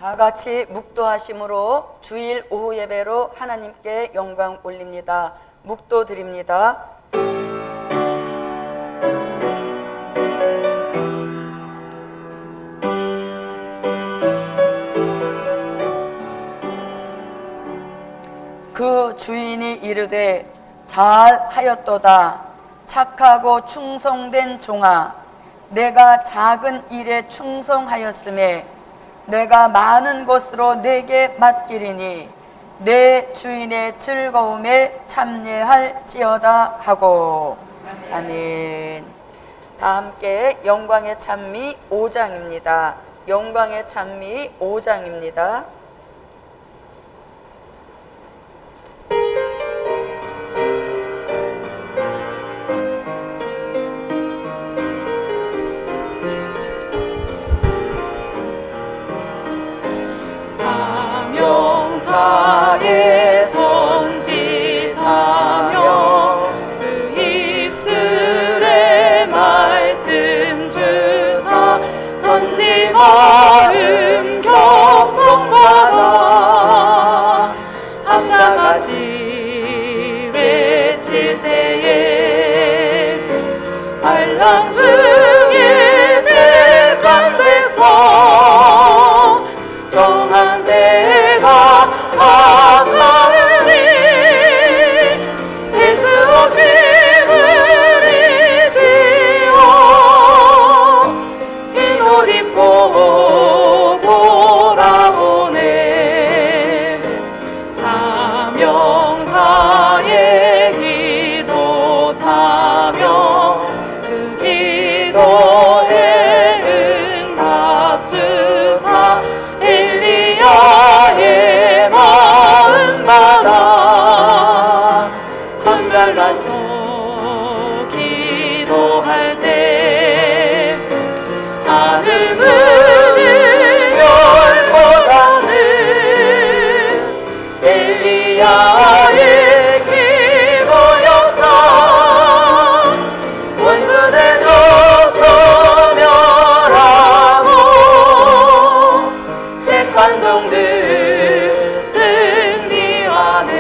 다 같이 묵도하심으로 주일 오후 예배로 하나님께 영광 올립니다. 묵도 드립니다. 그 주인이 이르되 잘하였도다. 착하고 충성된 종아, 내가 작은 일에 충성하였음에 내가 많은 것으로 내게 맡기리니 내 주인의 즐거움에 참여할지어다 하고. 아멘. 다 함께 영광의 찬미 5장입니다. 영광의 찬미 5장입니다. 사명자의 선지 사명 그 입술에 말씀 주사 선지 마음 격동받아 합자같이 외칠 때에 반란 중에 택한 백성 정한 때가 다가오니 셀 수 없이 누리지어 흰 옷 입고 돌아오네. 사명자의 기도 사명 그 기도에 응답 주사 엘리야의 마음마다 한잘나서 기도할 때 하늘 문을 열보다는 엘리야의 기도 역사 원수 대적 소멸하고 택한 종들 승리하네.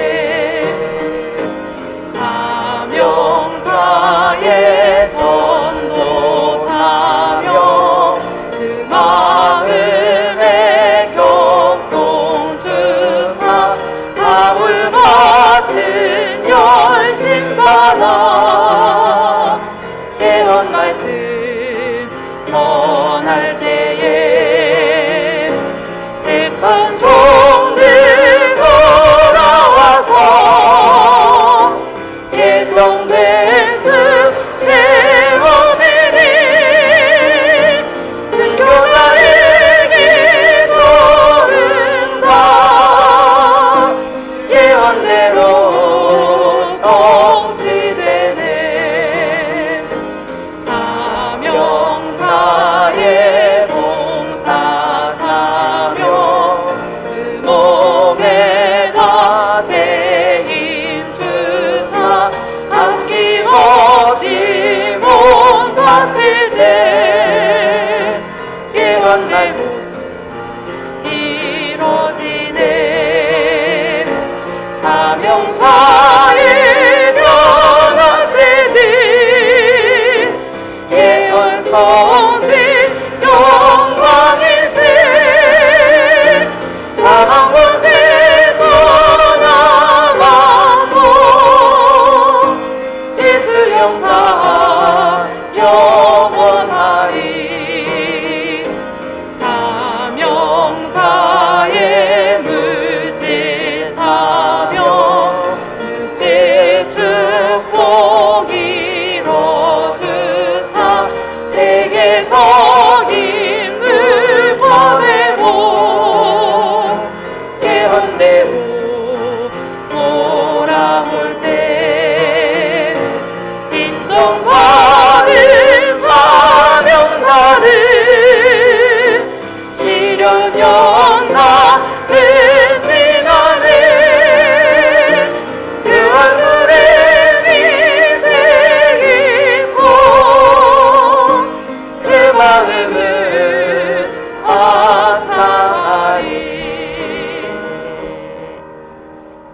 사명자의 전도 사명 그 마음에 격동 주사 바울 같은 열심 받아 예언 말씀 전할 때에 택한 종들 돌아와서 예정된 수 채워지니 순교자의 기도 응답 예언대로 성취되네. 사명자의 봉사 사명 그 몸에다 새 힘 주사 아낌없이 몸 바칠 때 예언 말씀 이루어지네. 사명자의 변한 체질 예언 성취 영광일세. 사망 권세 떠나가고 예수 영사 영원하리. 사명자의 물질 사명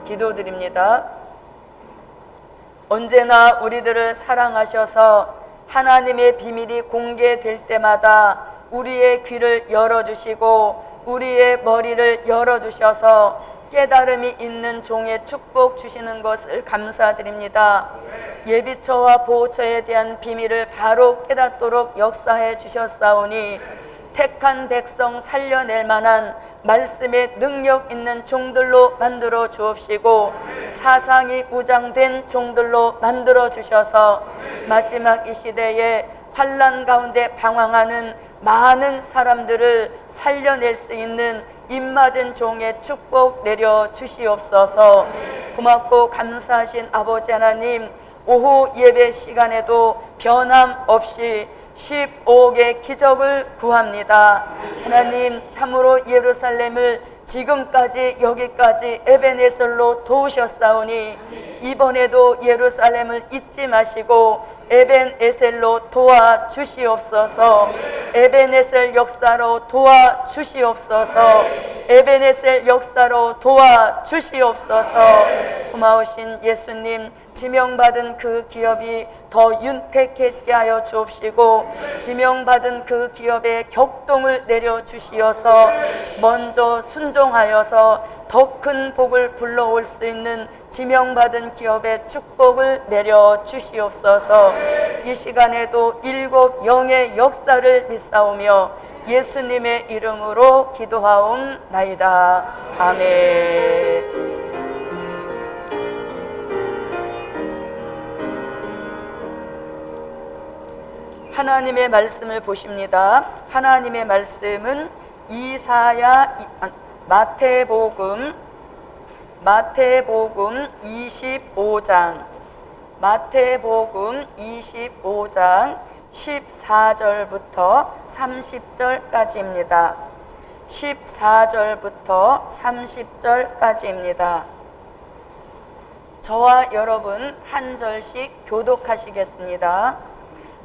기도드립니다. 언제나 우리들을 사랑하셔서 하나님의 비밀이 공개될 때마다 우리의 귀를 열어주시고 우리의 머리를 열어주셔서 깨달음이 있는 종의 축복 주시는 것을 감사드립니다. 예비처와 보호처에 대한 비밀을 바로 깨닫도록 역사해 주셨사오니 택한 백성 살려낼 만한 말씀의 능력 있는 종들로 만들어 주옵시고 사상이 무장된 종들로 만들어 주셔서 마지막 이 시대에 환난 가운데 방황하는 많은 사람들을 살려낼 수 있는 입맞은 종의 축복 내려 주시옵소서. 고맙고 감사하신 아버지 하나님, 오후 예배 시간에도 변함없이 15억의 기적을 구합니다. 하나님, 참으로 예루살렘을 지금까지 여기까지 에벤에셀로 도우셨사오니 이번에도 예루살렘을 잊지 마시고 에벤에셀로 도와주시옵소서. 에벤에셀 역사로 도와주시옵소서. 에벤에셀 역사로 도와주시옵소서. 고마우신 예수님, 지명받은 그 기업이 더 윤택해지게 하여 주옵시고 지명받은 그 기업에 격동을 내려주시어서 먼저 순종하여서 더 큰 복을 불러올 수 있는 지명받은 기업의 축복을 내려주시옵소서. 이 시간에도 7 영의 역사를 믿사오며 예수님의 이름으로 기도하옵나이다. 아멘. 하나님의 말씀을 보십니다. 하나님의 말씀은 마태복음 25장 14절부터 30절까지입니다. 14절부터 30절까지입니다. 저와 여러분 한 절씩 교독하시겠습니다.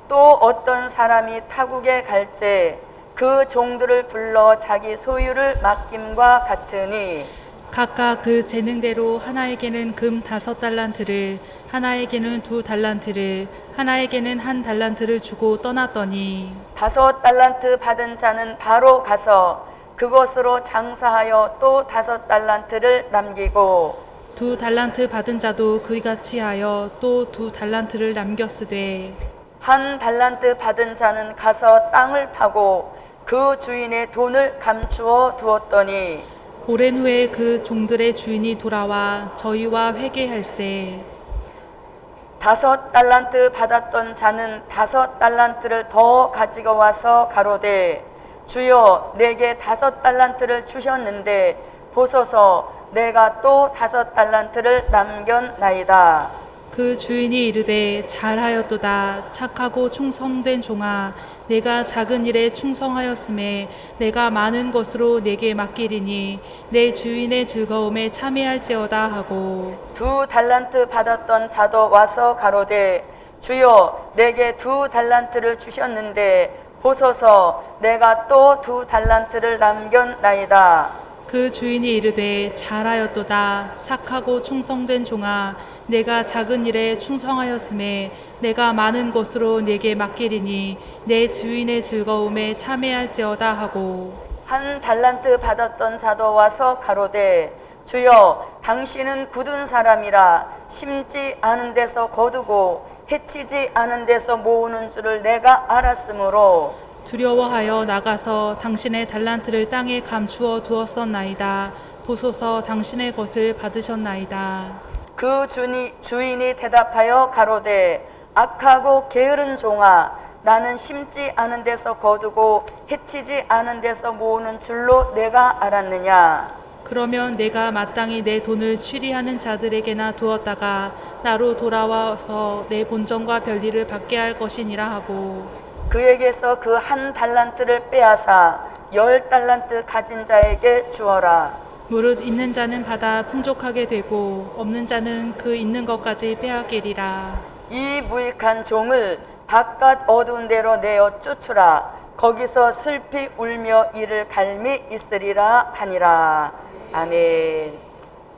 또 어떤 사람이 타국에 갈지 그 종들을 불러 자기 소유를 맡김과 같으니 각각 그 재능대로 하나에게는 금 5달란트를, 하나에게는 2달란트를, 하나에게는 1달란트를 주고 떠났더니 5달란트 받은 자는 바로 가서 그것으로 장사하여 또 5달란트를 남기고 2달란트 받은 자도 그같이 하여 또 2달란트를 남겼으되 1달란트 받은 자는 가서 땅을 파고 그 주인의 돈을 감추어 두었더니 오랜 후에 그 종들의 주인이 돌아와 저희와 회개할세. 5달란트 받았던 자는 5달란트를 더 가지고 와서 가로되 주여 내게 5달란트를 주셨는데 보소서 내가 또 5달란트를 남겼나이다. 그 주인이 이르되 잘하였도다. 착하고 충성된 종아, 내가 작은 일에 충성하였음에 내가 많은 것으로 내게 맡기리니 내 주인의 즐거움에 참여할지어다 하고 2달란트 받았던 자도 와서 가로되 주여 내게 2달란트를 주셨는데 보소서 내가 또 2달란트를 남겼나이다. 그 주인이 이르되 잘하였도다. 착하고 충성된 종아, 내가 작은 일에 충성하였음에 내가 많은 것으로 내게 맡기리니 내 주인의 즐거움에 참여할지어다 하고 1달란트 받았던 자도 와서 가로되 주여 당신은 굳은 사람이라 심지 않은 데서 거두고 해치지 않은 데서 모으는 줄을 내가 알았으므로 두려워하여 나가서 당신의 달란트를 땅에 감추어 두었었나이다. 보소서 당신의 것을 받으셨나이다. 그 주인이 대답하여 가로되 악하고 게으른 종아 나는 심지 않은 데서 거두고 해치지 않은 데서 모으는 줄로 내가 알았느냐. 그러면 내가 마땅히 내 돈을 취리하는 자들에게나 두었다가 나로 돌아와서 내 본전과 별리를 받게 할 것이니라 하고 그에게서 그 1달란트를 빼앗아 10달란트 가진 자에게 주어라. 무릇 있는 자는 받아 풍족하게 되고 없는 자는 그 있는 것까지 빼앗기리라. 이 무익한 종을 바깥 어두운 데로 내어 쫓으라. 거기서 슬피 울며 이를 갈미 있으리라 하니라. 아멘.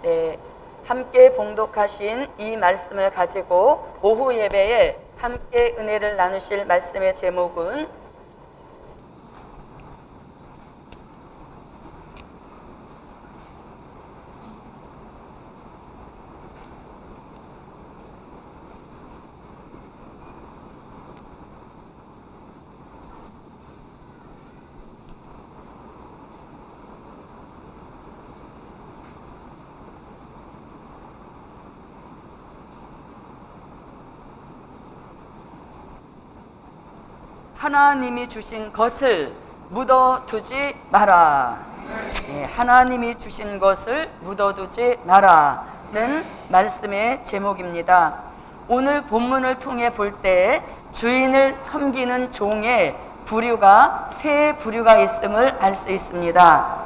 네, 함께 봉독하신 이 말씀을 가지고 오후 예배에 함께 은혜를 나누실 말씀의 제목은 하나님이 주신 것을 묻어두지 마라. 하나님이 주신 것을 묻어두지 마라는 말씀의 제목입니다. 오늘 본문을 통해 볼 때 주인을 섬기는 종의 부류가 세 부류가 있음을 알 수 있습니다.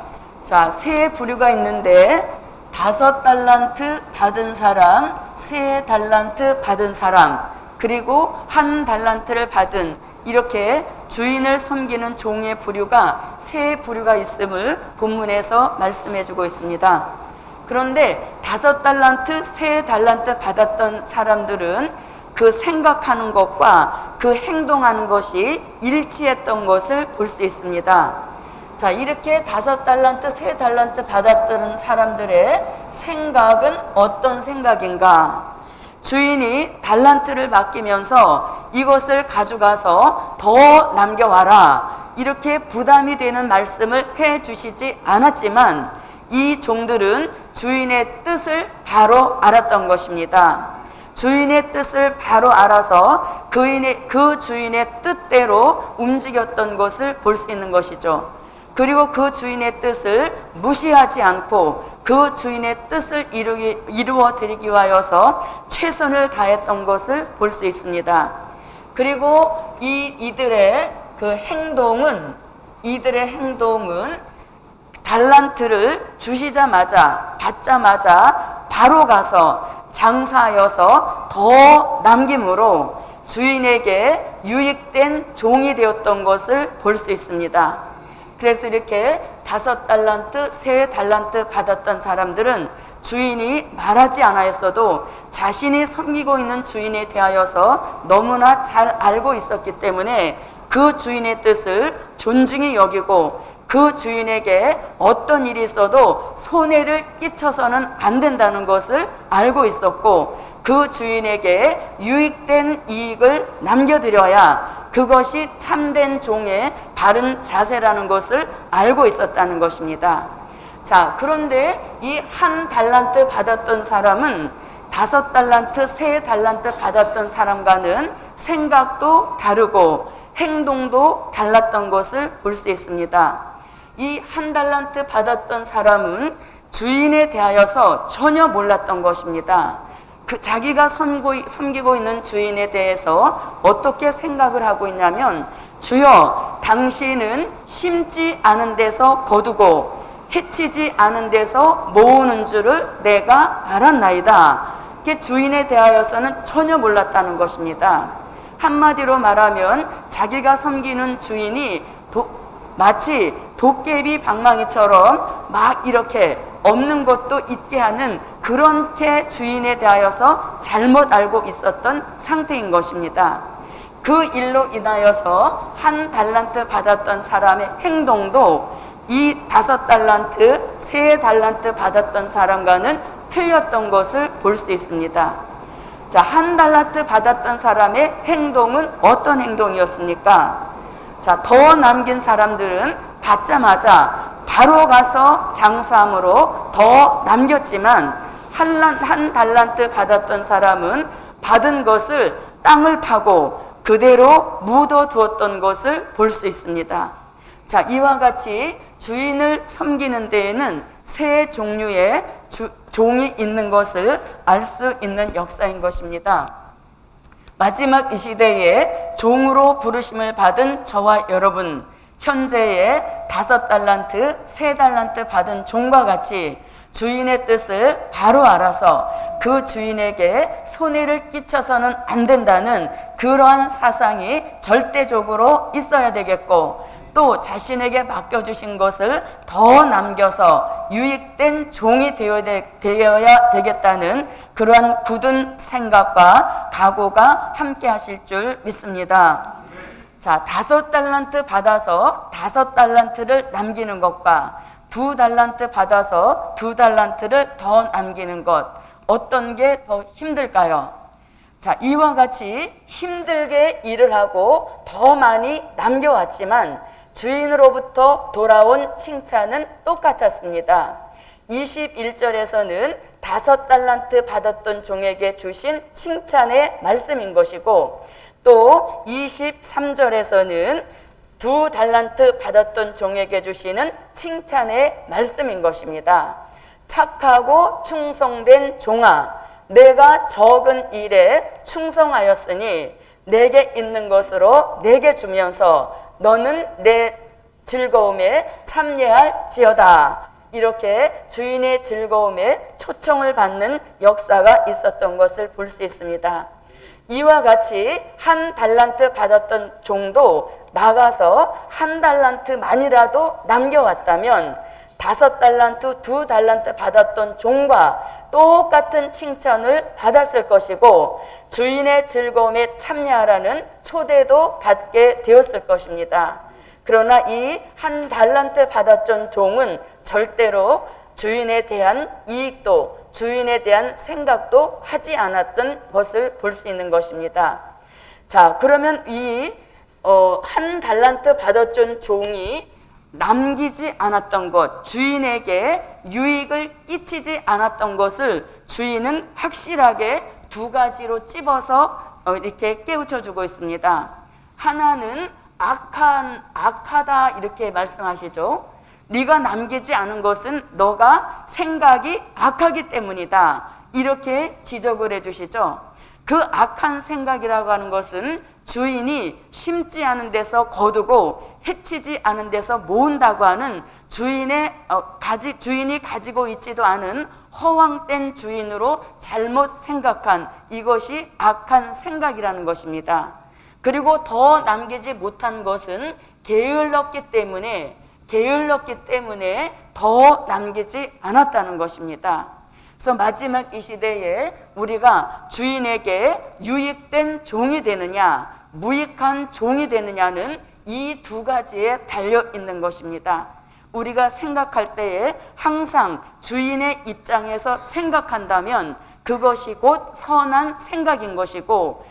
자, 세 부류가 있는데 5달란트 받은 사람, 3달란트 받은 사람, 그리고 1달란트를 받은, 이렇게 주인을 섬기는 종의 부류가 세 부류가 있음을 본문에서 말씀해주고 있습니다. 그런데 5달란트, 3달란트 받았던 사람들은 그 생각하는 것과 그 행동하는 것이 일치했던 것을 볼 수 있습니다. 자, 이렇게 5달란트, 3달란트 받았던 사람들의 생각은 어떤 생각인가? 주인이 달란트를 맡기면서 이것을 가져가서 더 남겨와라, 이렇게 부담이 되는 말씀을 해 주시지 않았지만 이 종들은 주인의 뜻을 바로 알았던 것입니다. 주인의 뜻을 바로 알아서 그 주인의 뜻대로 움직였던 것을 볼 수 있는 것이죠. 그리고 그 주인의 뜻을 무시하지 않고 그 주인의 뜻을 이루어 드리기 위하여서 최선을 다했던 것을 볼 수 있습니다. 그리고 이들의 행동은 달란트를 받자마자 바로 가서 장사하여서 더 남김으로 주인에게 유익된 종이 되었던 것을 볼 수 있습니다. 그래서 이렇게 5달란트, 3달란트 받았던 사람들은 주인이 말하지 않았어도 자신이 섬기고 있는 주인에 대하여서 너무나 잘 알고 있었기 때문에 그 주인의 뜻을 존중히 여기고 그 주인에게 어떤 일이 있어도 손해를 끼쳐서는 안 된다는 것을 알고 있었고, 그 주인에게 유익된 이익을 남겨드려야 그것이 참된 종의 바른 자세라는 것을 알고 있었다는 것입니다. 자, 그런데 이 1달란트 받았던 사람은 5달란트, 3달란트 받았던 사람과는 생각도 다르고 행동도 달랐던 것을 볼 수 있습니다. 이 1달란트 받았던 사람은 주인에 대하여서 전혀 몰랐던 것입니다. 자기가 섬기고 있는 주인에 대해서 어떻게 생각을 하고 있냐면, 주여, 당신은 심지 않은 데서 거두고 해치지 않은 데서 모으는 줄을 내가 알았나이다. 이게 주인에 대하여서는 전혀 몰랐다는 것입니다. 한마디로 말하면 자기가 섬기는 주인이 마치 도깨비 방망이처럼 막 이렇게 없는 것도 있게 하는, 그렇게 주인에 대하여서 잘못 알고 있었던 상태인 것입니다. 그 일로 인하여서 1달란트 받았던 사람의 행동도 이 5달란트, 3달란트 받았던 사람과는 틀렸던 것을 볼 수 있습니다. 자, 1달란트 받았던 사람의 행동은 어떤 행동이었습니까? 자, 더 남긴 사람들은 받자마자 바로 가서 장사함으로 더 남겼지만, 1달란트 받았던 사람은 받은 것을 땅을 파고 그대로 묻어두었던 것을 볼 수 있습니다. 자, 이와 같이 주인을 섬기는 데에는 세 종류의 종이 있는 것을 알 수 있는 역사인 것입니다. 마지막 이 시대에 종으로 부르심을 받은 저와 여러분, 현재의 5달란트, 3달란트 받은 종과 같이 주인의 뜻을 바로 알아서 그 주인에게 손해를 끼쳐서는 안 된다는 그러한 사상이 절대적으로 있어야 되겠고, 또 자신에게 맡겨주신 것을 더 남겨서 유익된 종이 되어야 되겠다는 그러한 굳은 생각과 각오가 함께 하실 줄 믿습니다. 자, 5달란트 받아서 5달란트를 남기는 것과 2달란트 받아서 2달란트를 더 남기는 것, 어떤 게 더 힘들까요? 자, 이와 같이 힘들게 일을 하고 더 많이 남겨왔지만 주인으로부터 돌아온 칭찬은 똑같았습니다. 21절에서는 5달란트 받았던 종에게 주신 칭찬의 말씀인 것이고, 또 23절에서는 2달란트 받았던 종에게 주시는 칭찬의 말씀인 것입니다. 착하고 충성된 종아, 내가 적은 일에 충성하였으니 내게 있는 것으로 내게 주면서 너는 내 즐거움에 참여할지어다. 이렇게 주인의 즐거움에 초청을 받는 역사가 있었던 것을 볼 수 있습니다. 이와 같이 1달란트 받았던 종도 나가서 1달란트만이라도 남겨왔다면 5달란트, 2달란트 받았던 종과 똑같은 칭찬을 받았을 것이고 주인의 즐거움에 참여하라는 초대도 받게 되었을 것입니다. 그러나 이 1달란트 받았던 종은 절대로 주인에 대한 이익도, 주인에 대한 생각도 하지 않았던 것을 볼 수 있는 것입니다. 자, 그러면 이 1달란트 받았던 종이 남기지 않았던 것, 주인에게 유익을 끼치지 않았던 것을 주인은 확실하게 2가지로 찝어서 이렇게 깨우쳐 주고 있습니다. 하나는 악하다 이렇게 말씀하시죠. 네가 남기지 않은 것은 너가 생각이 악하기 때문이다. 이렇게 지적을 해주시죠. 그 악한 생각이라고 하는 것은 주인이 심지 않은 데서 거두고 해치지 않은 데서 모은다고 하는 주인이 가지고 있지도 않은 허황된 주인으로 잘못 생각한 이것이 악한 생각이라는 것입니다. 그리고 더 남기지 못한 것은 게을렀기 때문에 더 남기지 않았다는 것입니다. 그래서 마지막 이 시대에 우리가 주인에게 유익된 종이 되느냐, 무익한 종이 되느냐는 이 2가지에 달려 있는 것입니다. 우리가 생각할 때에 항상 주인의 입장에서 생각한다면 그것이 곧 선한 생각인 것이고,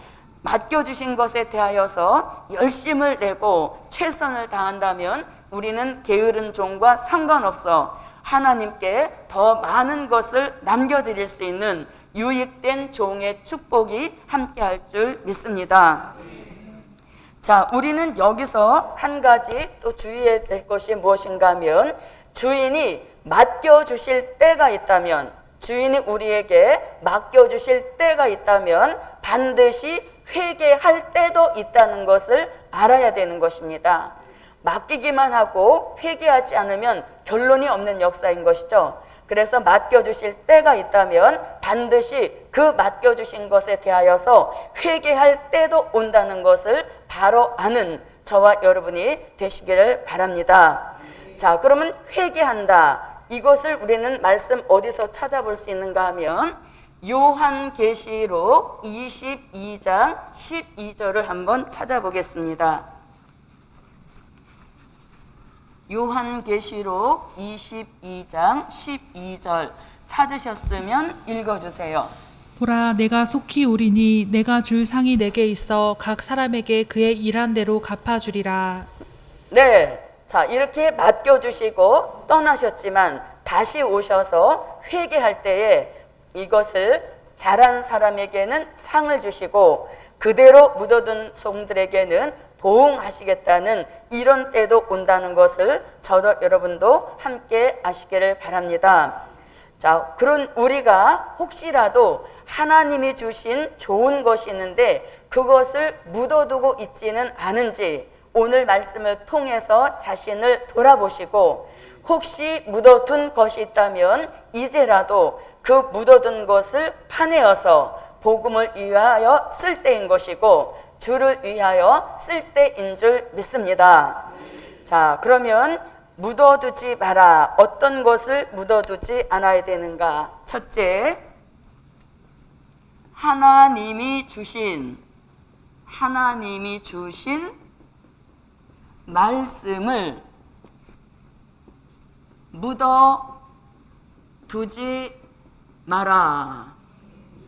맡겨주신 것에 대하여서 열심을 내고 최선을 다한다면 우리는 게으른 종과 상관없어 하나님께 더 많은 것을 남겨드릴 수 있는 유익된 종의 축복이 함께할 줄 믿습니다. 자, 우리는 여기서 한 가지 또 주의해야 될 것이 무엇인가 하면, 주인이 맡겨주실 때가 있다면, 주인이 우리에게 맡겨주실 때가 있다면 반드시 회개할 때도 있다는 것을 알아야 되는 것입니다. 맡기기만 하고 회개하지 않으면 결론이 없는 역사인 것이죠. 그래서 맡겨주실 때가 있다면 반드시 그 맡겨주신 것에 대하여서 회개할 때도 온다는 것을 바로 아는 저와 여러분이 되시기를 바랍니다. 자, 그러면 회개한다. 이것을 우리는 말씀 어디서 찾아볼 수 있는가 하면 요한계시록 22장 12절을 한번 찾아보겠습니다. 요한계시록 22장 12절 찾으셨으면 읽어주세요. 보라, 내가 속히 오리니 내가 줄 상이 내게 있어 각 사람에게 그의 일한 대로 갚아주리라. 네, 자, 이렇게 맡겨주시고 떠나셨지만 다시 오셔서 회개할 때에 이것을 잘한 사람에게는 상을 주시고 그대로 묻어둔 종들에게는 보응하시겠다는 이런 때도 온다는 것을 저도 여러분도 함께 아시기를 바랍니다. 자, 그런 우리가 혹시라도 하나님이 주신 좋은 것이 있는데 그것을 묻어두고 있지는 않은지 오늘 말씀을 통해서 자신을 돌아보시고, 혹시 묻어둔 것이 있다면 이제라도 그 묻어둔 것을 파내어서 복음을 위하여 쓸 때인 것이고 주를 위하여 쓸 때인 줄 믿습니다. 자, 그러면 묻어두지 마라. 어떤 것을 묻어두지 않아야 되는가? 첫째, 하나님이 주신 말씀을 묻어두지 마라.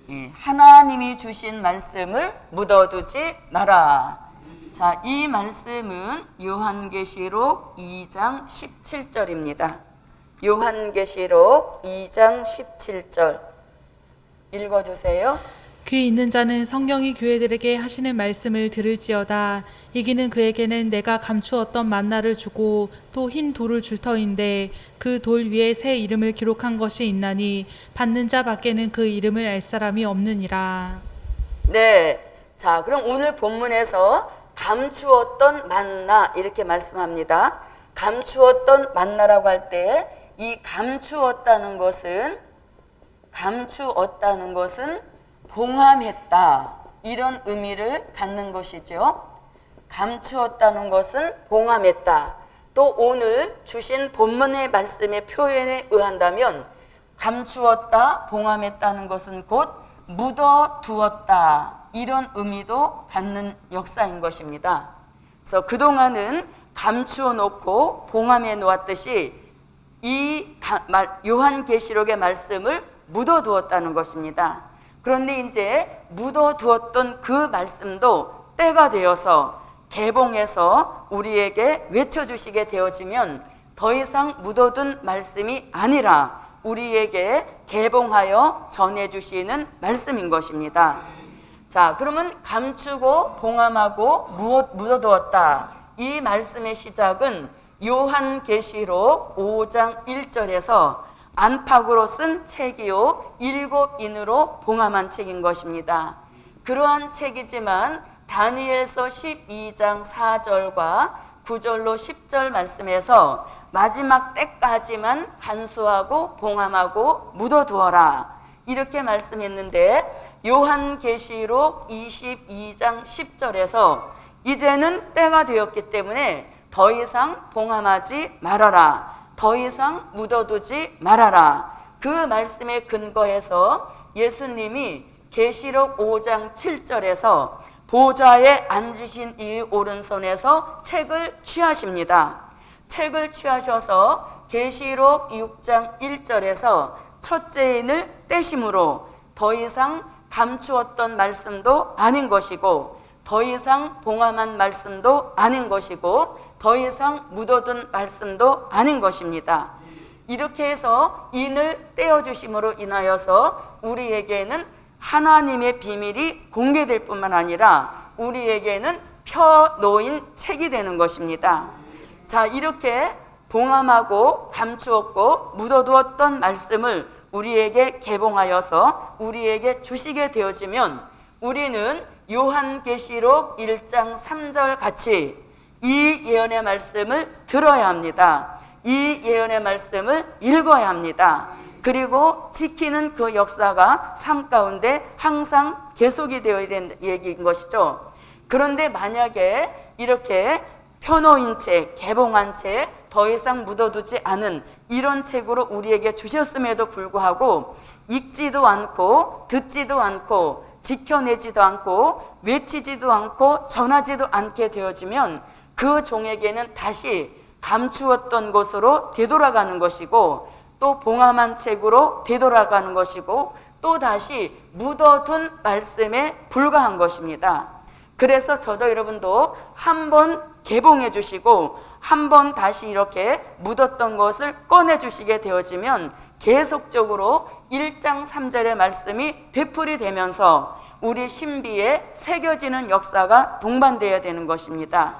예, 하나님이 주신 말씀을 묻어두지 마라. 자, 이 말씀은 요한계시록 2장 17절입니다. 요한계시록 2장 17절 읽어주세요. 귀 있는 자는 성령이 교회들에게 하시는 말씀을 들을지어다. 이기는 그에게는 내가 감추었던 만나를 주고 또 흰 돌을 줄 터인데 그 돌 위에 새 이름을 기록한 것이 있나니 받는 자 밖에는 그 이름을 알 사람이 없느니라. 네, 자, 그럼 오늘 본문에서 감추었던 만나 이렇게 말씀합니다. 감추었던 만나라고 할 때 이 감추었다는 것은 봉함했다, 이런 의미를 갖는 것이죠. 감추었다는 것은 봉함했다. 또 오늘 주신 본문의 말씀의 표현에 의한다면 감추었다, 봉함했다는 것은 곧 묻어두었다, 이런 의미도 갖는 역사인 것입니다. 그래서 그동안은 감추어 놓고 봉함해 놓았듯이 이 요한계시록의 말씀을 묻어두었다는 것입니다. 그런데 이제 묻어두었던 그 말씀도 때가 되어서 개봉해서 우리에게 외쳐주시게 되어지면 더 이상 묻어둔 말씀이 아니라 우리에게 개봉하여 전해주시는 말씀인 것입니다. 자, 그러면 감추고 봉함하고 묻어두었다, 이 말씀의 시작은 요한계시록 5장 1절에서 안팎으로 쓴 책이요 7인으로 봉함한 책인 것입니다. 그러한 책이지만 다니엘서 12장 4절과 9절로 10절 말씀에서 마지막 때까지만 간수하고 봉함하고 묻어두어라, 이렇게 말씀했는데 요한계시록 22장 10절에서 이제는 때가 되었기 때문에 더 이상 봉함하지 말아라, 더 이상 묻어두지 말아라, 그 말씀에 근거해서 예수님이 계시록 5장 7절에서 보좌에 앉으신 이 오른손에서 책을 취하십니다. 책을 취하셔서 계시록 6장 1절에서 첫째 인을 떼심으로 더 이상 감추었던 말씀도 아닌 것이고 더 이상 봉함한 말씀도 아닌 것이고 더 이상 묻어둔 말씀도 아닌 것입니다. 이렇게 해서 인을 떼어주심으로 인하여서 우리에게는 하나님의 비밀이 공개될 뿐만 아니라 우리에게는 펴놓인 책이 되는 것입니다. 자, 이렇게 봉함하고 감추었고 묻어두었던 말씀을 우리에게 개봉하여서 우리에게 주시게 되어지면 우리는 요한계시록 1장 3절 같이 이 예언의 말씀을 들어야 합니다. 이 예언의 말씀을 읽어야 합니다. 그리고 지키는 그 역사가 삶 가운데 항상 계속이 되어야 되는 얘기인 것이죠. 그런데 만약에 이렇게 펴놓인 책, 개봉한 책, 더 이상 묻어두지 않은 이런 책으로 우리에게 주셨음에도 불구하고 읽지도 않고 듣지도 않고 지켜내지도 않고 외치지도 않고 전하지도 않게 되어지면 그 종에게는 다시 감추었던 것으로 되돌아가는 것이고 또 봉함한 책으로 되돌아가는 것이고 또 다시 묻어둔 말씀에 불과한 것입니다. 그래서 저도 여러분도 한번 개봉해 주시고 한번 다시 이렇게 묻었던 것을 꺼내 주시게 되어지면 계속적으로 1장 3절의 말씀이 되풀이 되면서 우리 신비에 새겨지는 역사가 동반되어야 되는 것입니다.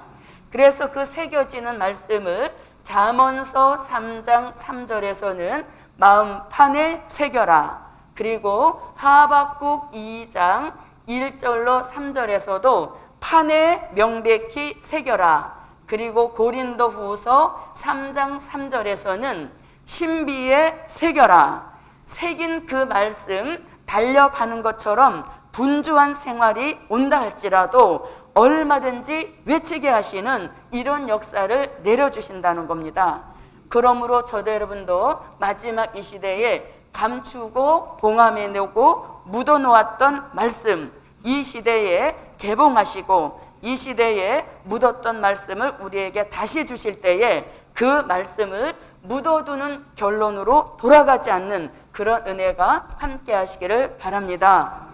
그래서 그 새겨지는 말씀을 잠언서 3장 3절에서는 마음판에 새겨라, 그리고 하박국 2장 1절로 3절에서도 판에 명백히 새겨라, 그리고 고린도후서 3장 3절에서는 신비에 새겨라. 새긴 그 말씀 달려가는 것처럼 분주한 생활이 온다 할지라도 얼마든지 외치게 하시는 이런 역사를 내려주신다는 겁니다. 그러므로 저도 여러분도 마지막 이 시대에 감추고 봉함에 놓고 묻어놓았던 말씀, 이 시대에 개봉하시고 이 시대에 묻었던 말씀을 우리에게 다시 주실 때에 그 말씀을 묻어두는 결론으로 돌아가지 않는 그런 은혜가 함께 하시기를 바랍니다.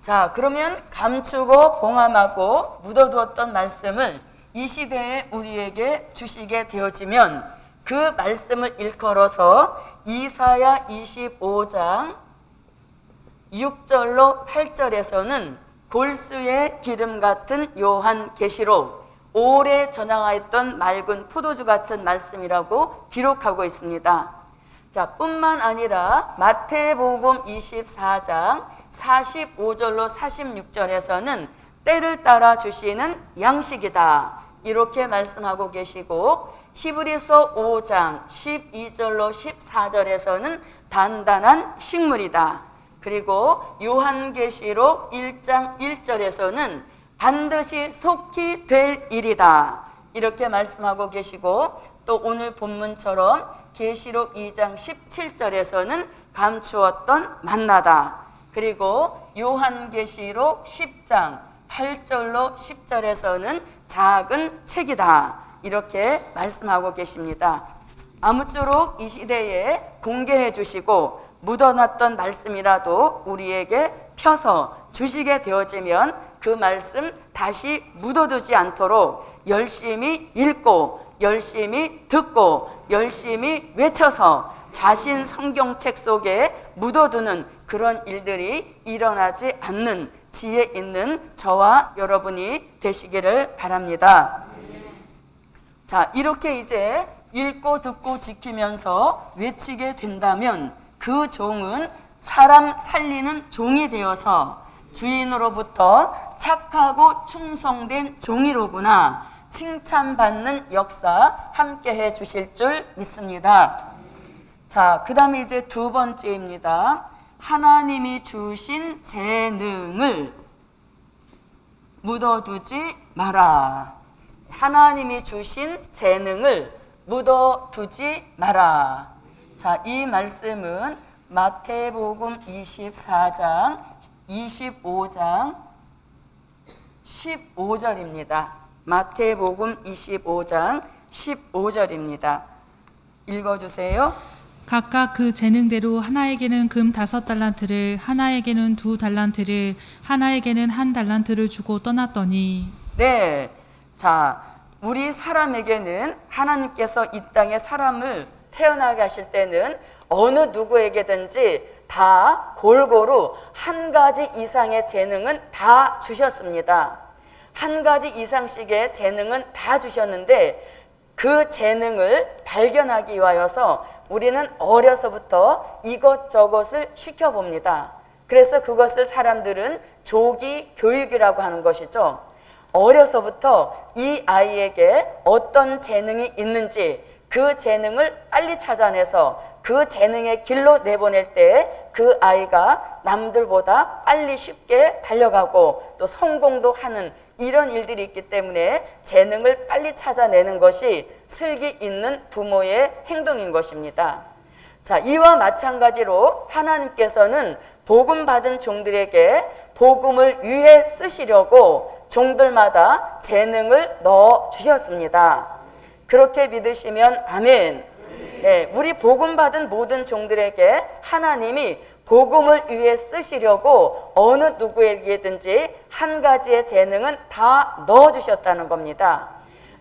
자, 그러면 감추고 봉함하고 묻어두었던 말씀을 이 시대에 우리에게 주시게 되어지면 그 말씀을 일컬어서 이사야 25장 6절로 8절에서는 골수의 기름 같은 요한계시록, 오래 전항하였던 맑은 포도주 같은 말씀이라고 기록하고 있습니다. 자, 뿐만 아니라 마태복음 24장 45절로 46절에서는 때를 따라 주시는 양식이다, 이렇게 말씀하고 계시고, 히브리서 5장 12절로 14절에서는 단단한 식물이다. 그리고 요한계시록 1장 1절에서는 반드시 속히 될 일이다, 이렇게 말씀하고 계시고, 또 오늘 본문처럼 계시록 2장 17절에서는 감추었던 만나다. 그리고 요한계시록 10장 8절로 10절에서는 작은 책이다, 이렇게 말씀하고 계십니다. 아무쪼록 이 시대에 공개해 주시고 묻어놨던 말씀이라도 우리에게 펴서 주시게 되어지면 그 말씀 다시 묻어두지 않도록 열심히 읽고 열심히 듣고 열심히 외쳐서 자신 성경책 속에 묻어두는 그런 일들이 일어나지 않는 지혜 있는 저와 여러분이 되시기를 바랍니다. 자, 이렇게 이제 읽고 듣고 지키면서 외치게 된다면 그 종은 사람 살리는 종이 되어서 주인으로부터 착하고 충성된 종이로구나 칭찬받는 역사 함께 해 주실 줄 믿습니다. 자, 그 다음에 이제 두 번째입니다. 하나님이 주신 재능을 묻어두지 마라. 하나님이 주신 재능을 묻어두지 마라. 자, 이 말씀은 마태복음 24장 25장 15절입니다. 마태복음 25장 15절입니다. 읽어주세요. 각각 그 재능대로 하나에게는 금 5달란트를, 하나에게는 2달란트를, 하나에게는 1달란트를 주고 떠났더니. 네, 자, 우리 사람에게는 하나님께서 이 땅에 사람을 태어나게 하실 때는 어느 누구에게든지 다 골고루 한 가지 이상의 재능은 다 주셨습니다. 한 가지 이상씩의 재능은 다 주셨는데 그 재능을 발견하기 위하여서 우리는 어려서부터 이것저것을 시켜봅니다. 그래서 그것을 사람들은 조기 교육이라고 하는 것이죠. 어려서부터 이 아이에게 어떤 재능이 있는지 그 재능을 빨리 찾아내서 그 재능의 길로 내보낼 때 그 아이가 남들보다 빨리 쉽게 달려가고 또 성공도 하는 이런 일들이 있기 때문에 재능을 빨리 찾아내는 것이 슬기 있는 부모의 행동인 것입니다. 자, 이와 마찬가지로 하나님께서는 복음 받은 종들에게 복음을 위해 쓰시려고 종들마다 재능을 넣어 주셨습니다. 그렇게 믿으시면 아멘. 네, 우리 복음 받은 모든 종들에게 하나님이 복음을 위해 쓰시려고 어느 누구에게든지 한 가지의 재능은 다 넣어주셨다는 겁니다.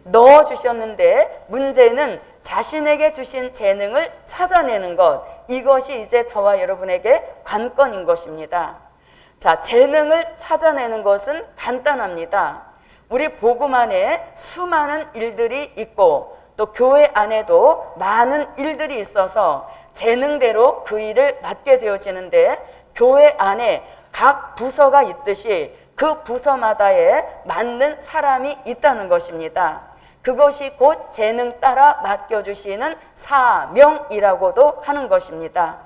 넣어주셨는데 문제는 자신에게 주신 재능을 찾아내는 것, 이것이 이제 저와 여러분에게 관건인 것입니다. 자, 재능을 찾아내는 것은 간단합니다. 우리 복음 안에 수많은 일들이 있고 또 교회 안에도 많은 일들이 있어서 재능대로 그 일을 맡게 되어지는데 교회 안에 각 부서가 있듯이 그 부서마다에 맞는 사람이 있다는 것입니다. 그것이 곧 재능 따라 맡겨주시는 사명이라고도 하는 것입니다.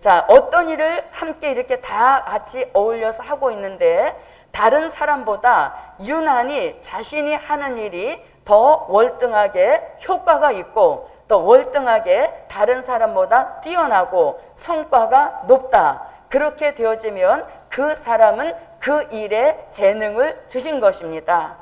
자, 어떤 일을 함께 이렇게 다 같이 어울려서 하고 있는데 다른 사람보다 유난히 자신이 하는 일이 더 월등하게 효과가 있고 또 월등하게 다른 사람보다 뛰어나고 성과가 높다. 그렇게 되어지면 그 사람은 그 일에 재능을 주신 것입니다.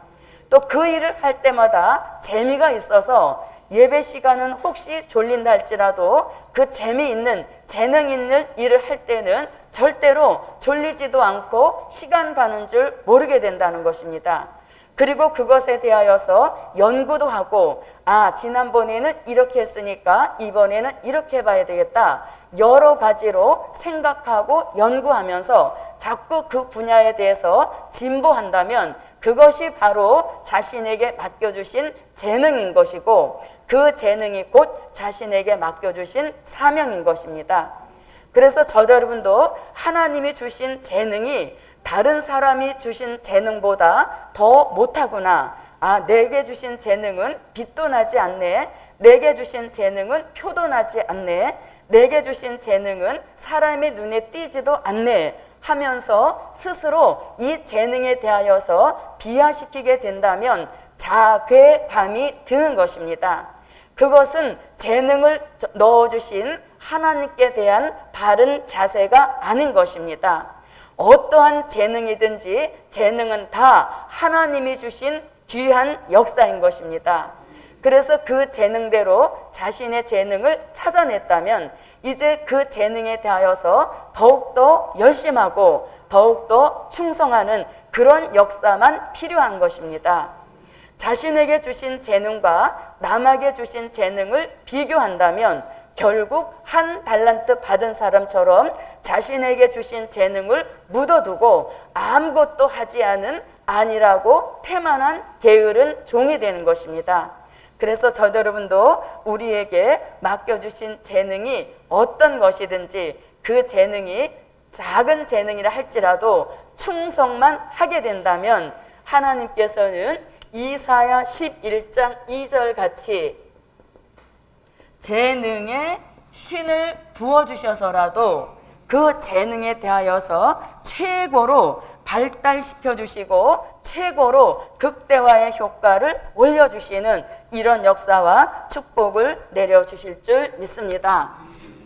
또 그 일을 할 때마다 재미가 있어서 예배 시간은 혹시 졸린다 할지라도 그 재미있는 재능 있는 일을 할 때는 절대로 졸리지도 않고 시간 가는 줄 모르게 된다는 것입니다. 그리고 그것에 대하여서 연구도 하고 지난번에는 이렇게 했으니까 이번에는 이렇게 해봐야 되겠다. 여러 가지로 생각하고 연구하면서 자꾸 그 분야에 대해서 진보한다면 그것이 바로 자신에게 맡겨주신 재능인 것이고 그 재능이 곧 자신에게 맡겨주신 사명인 것입니다. 그래서 저도 여러분도 하나님이 주신 재능이 다른 사람이 주신 재능보다 더 못하구나. 내게 주신 재능은 빛도 나지 않네. 내게 주신 재능은 표도 나지 않네. 내게 주신 재능은 사람의 눈에 띄지도 않네. 하면서 스스로 이 재능에 대하여서 비하시키게 된다면 자괴감이 드는 것입니다. 그것은 재능을 넣어주신 하나님께 대한 바른 자세가 아닌 것입니다. 어떠한 재능이든지 재능은 다 하나님이 주신 귀한 역사인 것입니다. 그래서 그 재능대로 자신의 재능을 찾아냈다면 이제 그 재능에 대하여서 더욱더 열심하고 더욱더 충성하는 그런 역사만 필요한 것입니다. 자신에게 주신 재능과 남에게 주신 재능을 비교한다면 결국 한 달란트 받은 사람처럼 자신에게 주신 재능을 묻어두고 아무것도 하지 않은 아니라고 태만한 게으른 종이 되는 것입니다. 그래서 저도 여러분도 우리에게 맡겨주신 재능이 어떤 것이든지 그 재능이 작은 재능이라 할지라도 충성만 하게 된다면 하나님께서는 이사야 11장 2절 같이 재능에 신을 부어주셔서라도 그 재능에 대하여서 최고로 발달시켜 주시고 최고로 극대화의 효과를 올려주시는 이런 역사와 축복을 내려주실 줄 믿습니다.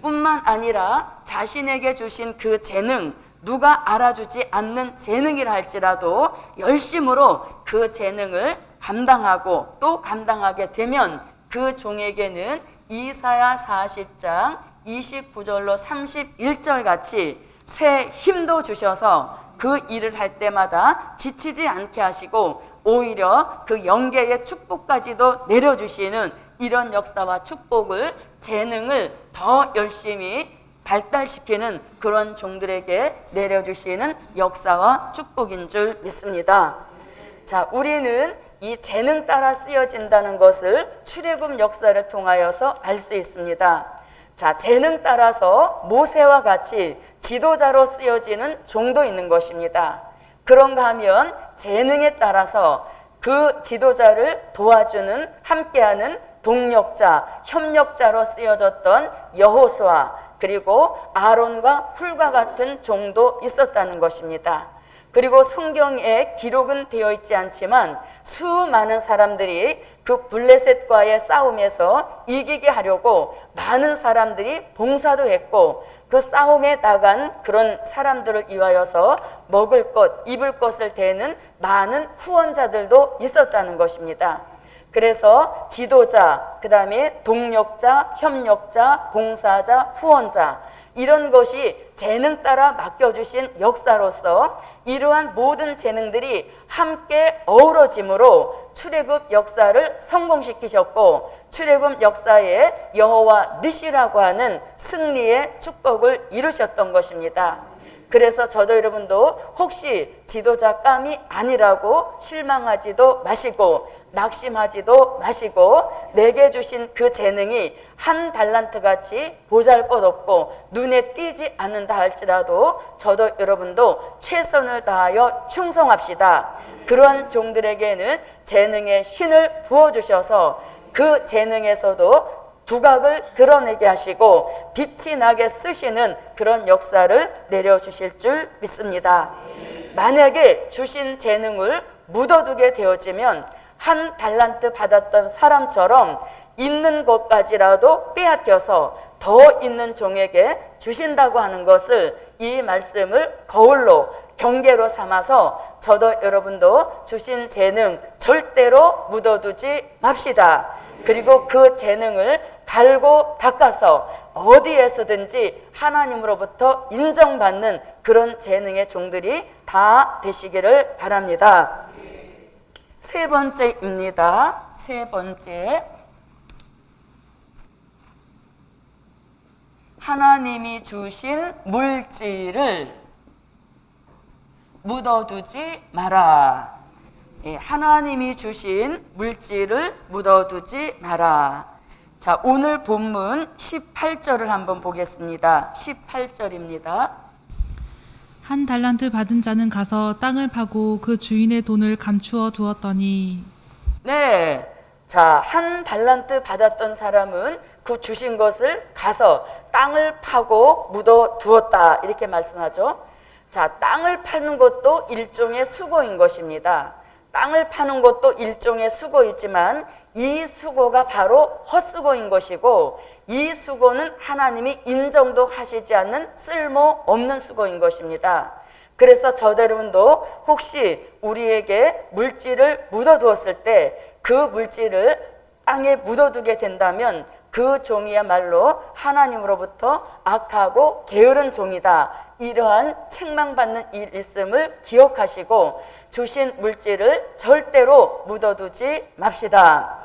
뿐만 아니라 자신에게 주신 그 재능, 누가 알아주지 않는 재능이라 할지라도 열심으로 그 재능을 감당하고 또 감당하게 되면 그 종에게는 이사야 40장 29절로 31절 같이 새 힘도 주셔서 그 일을 할 때마다 지치지 않게 하시고 오히려 그 영계의 축복까지도 내려주시는 이런 역사와 축복을 재능을 더 열심히 발달시키는 그런 종들에게 내려주시는 역사와 축복인 줄 믿습니다. 자, 우리는 이 재능 따라 쓰여진다는 것을 출애굽 역사를 통하여서 알 수 있습니다. 자, 재능 따라서 모세와 같이 지도자로 쓰여지는 종도 있는 것입니다. 그런가 하면 재능에 따라서 그 지도자를 도와주는 함께하는 동력자, 협력자로 쓰여졌던 여호수아 그리고 아론과 훌과 같은 종도 있었다는 것입니다. 그리고 성경에 기록은 되어 있지 않지만 수많은 사람들이 그 블레셋과의 싸움에서 이기게 하려고 많은 사람들이 봉사도 했고 그 싸움에 나간 그런 사람들을 위하여서 먹을 것, 입을 것을 대는 많은 후원자들도 있었다는 것입니다. 그래서 지도자, 그 다음에 동력자, 협력자, 봉사자, 후원자 이런 것이 재능 따라 맡겨주신 역사로서 이러한 모든 재능들이 함께 어우러짐으로 출애굽 역사를 성공시키셨고 출애굽 역사에 여호와 니시라고 하는 승리의 축복을 이루셨던 것입니다. 그래서 저도 여러분도 혹시 지도자감이 아니라고 실망하지도 마시고 낙심하지도 마시고 내게 주신 그 재능이 한 달란트 같이 보잘것없고 눈에 띄지 않는다 할지라도 저도 여러분도 최선을 다하여 충성합시다. 그런 종들에게는 재능의 신을 부어주셔서 그 재능에서도 두각을 드러내게 하시고 빛이 나게 쓰시는 그런 역사를 내려주실 줄 믿습니다. 만약에 주신 재능을 묻어두게 되어지면 한 달란트 받았던 사람처럼 있는 것까지라도 빼앗겨서 더 있는 종에게 주신다고 하는 것을, 이 말씀을 거울로 경계로 삼아서 저도 여러분도 주신 재능 절대로 묻어두지 맙시다. 그리고 그 재능을 달고 닦아서 어디에서든지 하나님으로부터 인정받는 그런 재능의 종들이 다 되시기를 바랍니다. 세 번째입니다. 세 번째, 하나님이 주신 물질을 묻어두지 마라. 예, 하나님이 주신 물질을 묻어두지 마라. 자, 오늘 본문 18절을 한번 보겠습니다. 18절입니다. 한 달란트 받은 자는 가서 땅을 파고 그 주인의 돈을 감추어 두었더니. 네, 자, 한 달란트 받았던 사람은 그 주신 것을 가서 땅을 파고 묻어 두었다, 이렇게 말씀하죠. 자, 땅을 파는 것도 일종의 수고인 것입니다. 땅을 파는 것도 일종의 수고이지만 이 수고가 바로 헛수고인 것이고, 이 수고는 하나님이 인정도 하시지 않는 쓸모없는 수고인 것입니다. 그래서 저도 여러분도 혹시 우리에게 물질을 묻어두었을 때 그 물질을 땅에 묻어두게 된다면 그 종이야말로 하나님으로부터 악하고 게으른 종이다, 이러한 책망받는 일 있음을 기억하시고 주신 물질을 절대로 묻어두지 맙시다.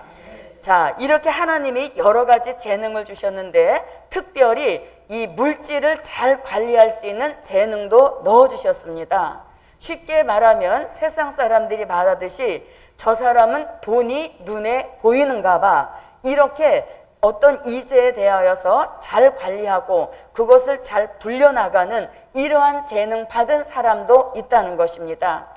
자, 이렇게 하나님이 여러 가지 재능을 주셨는데 특별히 이 물질을 잘 관리할 수 있는 재능도 넣어주셨습니다. 쉽게 말하면 세상 사람들이 말하듯이 저 사람은 돈이 눈에 보이는가 봐, 이렇게 어떤 이제에 대하여서 잘 관리하고 그것을 잘 불려나가는 이러한 재능 받은 사람도 있다는 것입니다.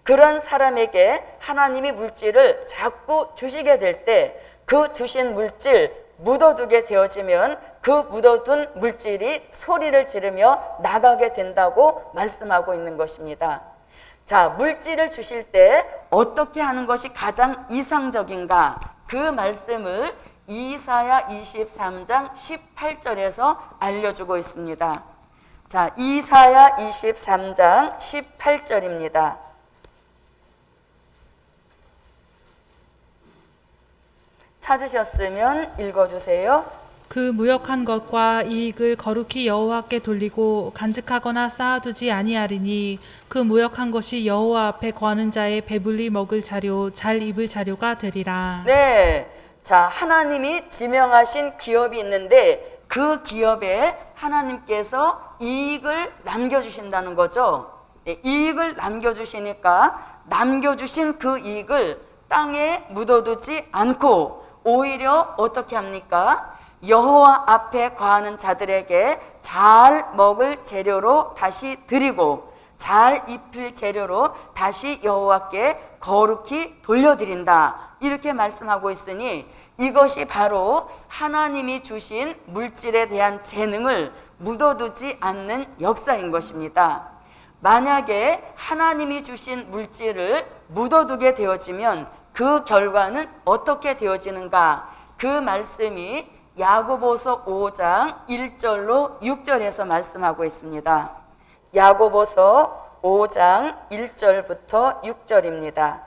그런 사람에게 하나님이 물질을 자꾸 주시게 될 때 그 주신 물질 묻어두게 되어지면 그 묻어둔 물질이 소리를 지르며 나가게 된다고 말씀하고 있는 것입니다. 자, 물질을 주실 때 어떻게 하는 것이 가장 이상적인가? 그 말씀을 이사야 23장 18절에서 알려주고 있습니다. 자, 이사야 23장 18절입니다. 찾으셨으면 읽어주세요. 그 무역한 것과 이익을 거룩히 여호와께 돌리고 간직하거나 쌓아두지 아니하리니 그 무역한 것이 여호와 앞에 거하는 자의 배불리 먹을 자료, 잘 입을 자료가 되리라. 네, 자, 하나님이 지명하신 기업이 있는데 그 기업에 하나님께서 이익을 남겨주신다는 거죠. 네, 이익을 남겨주시니까 남겨주신 그 이익을 땅에 묻어두지 않고 오히려 어떻게 합니까? 여호와 앞에 거하는 자들에게 잘 먹을 재료로 다시 드리고 잘 입힐 재료로 다시 여호와께 거룩히 돌려드린다, 이렇게 말씀하고 있으니 이것이 바로 하나님이 주신 물질에 대한 재능을 묻어두지 않는 역사인 것입니다. 만약에 하나님이 주신 물질을 묻어두게 되어지면 그 결과는 어떻게 되어지는가? 그 말씀이 야고보서 5장 1절로 6절에서 말씀하고 있습니다. 야고보서 5장 1절부터 6절입니다.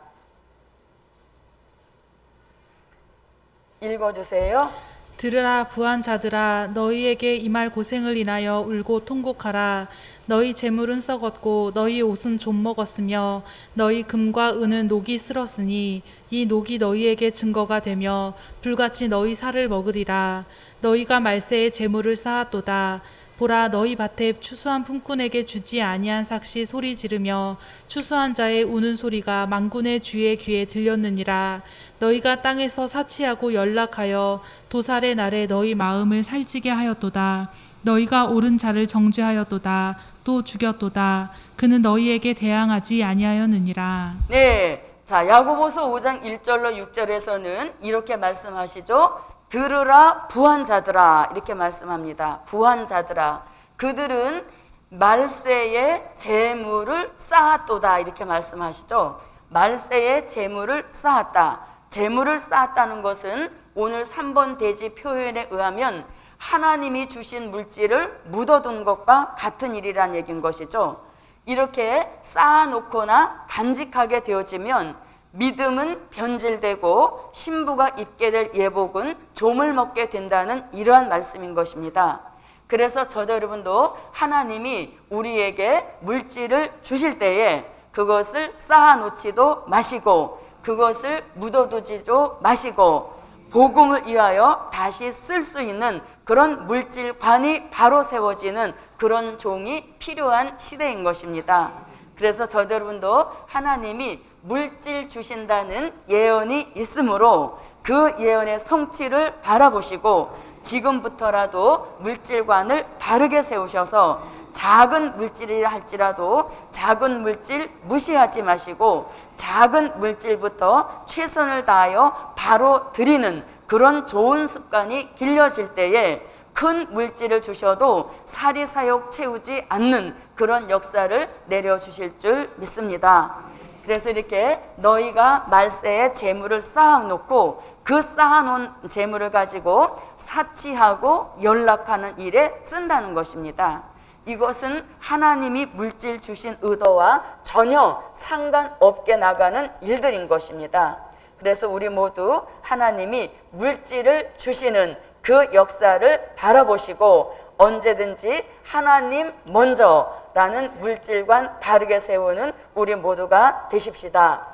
읽어주세요. 들으라 부한 자들아, 너희에게 임할 고생을 인하여 울고 통곡하라. 너희 재물은 썩었고 너희 옷은 좀 먹었으며 너희 금과 은은 녹이 쓸었으니 이 녹이 너희에게 증거가 되며 불같이 너희 살을 먹으리라. 너희가 말세에 재물을 쌓았도다. 보라, 너희 밭에 추수한 품꾼에게 주지 아니한 삭시 소리 지르며 추수한 자의 우는 소리가 만군의 주의 귀에 들렸느니라. 너희가 땅에서 사치하고 연락하여 도살의 날에 너희 마음을 살찌게 하였도다. 너희가 옳은 자를 정죄하였도다. 또 죽였도다. 그는 너희에게 대항하지 아니하였느니라. 네, 자, 야고보서 5장 1절로 6절에서는 이렇게 말씀하시죠. 들으라 부한 자들아, 이렇게 말씀합니다. 부한 자들아, 그들은 말세에 재물을 쌓았도다, 이렇게 말씀하시죠. 말세에 재물을 쌓았다. 재물을 쌓았다는 것은 오늘 3번 대지 표현에 의하면 하나님이 주신 물질을 묻어둔 것과 같은 일이란 얘기인 것이죠. 이렇게 쌓아놓거나 간직하게 되어지면 믿음은 변질되고 신부가 입게 될 예복은 조물 먹게 된다는 이러한 말씀인 것입니다. 그래서 저도 여러분도 하나님이 우리에게 물질을 주실 때에 그것을 쌓아놓지도 마시고 그것을 묻어두지도 마시고 복음을 위하여 다시 쓸 수 있는 그런 물질관이 바로 세워지는 그런 종이 필요한 시대인 것입니다. 그래서 저도 여러분도 하나님이 물질 주신다는 예언이 있으므로 그 예언의 성취를 바라보시고 지금부터라도 물질관을 바르게 세우셔서 작은 물질이라 할지라도 작은 물질 무시하지 마시고 작은 물질부터 최선을 다하여 바로 드리는 그런 좋은 습관이 길러질 때에 큰 물질을 주셔도 사리사욕 채우지 않는 그런 역사를 내려주실 줄 믿습니다. 그래서 이렇게 너희가 말세에 재물을 쌓아놓고 그 쌓아놓은 재물을 가지고 사치하고 연락하는 일에 쓴다는 것입니다. 이것은 하나님이 물질 주신 의도와 전혀 상관없게 나가는 일들인 것입니다. 그래서 우리 모두 하나님이 물질을 주시는 그 역사를 바라보시고 언제든지 하나님 먼저라는 물질관 바르게 세우는 우리 모두가 되십시다.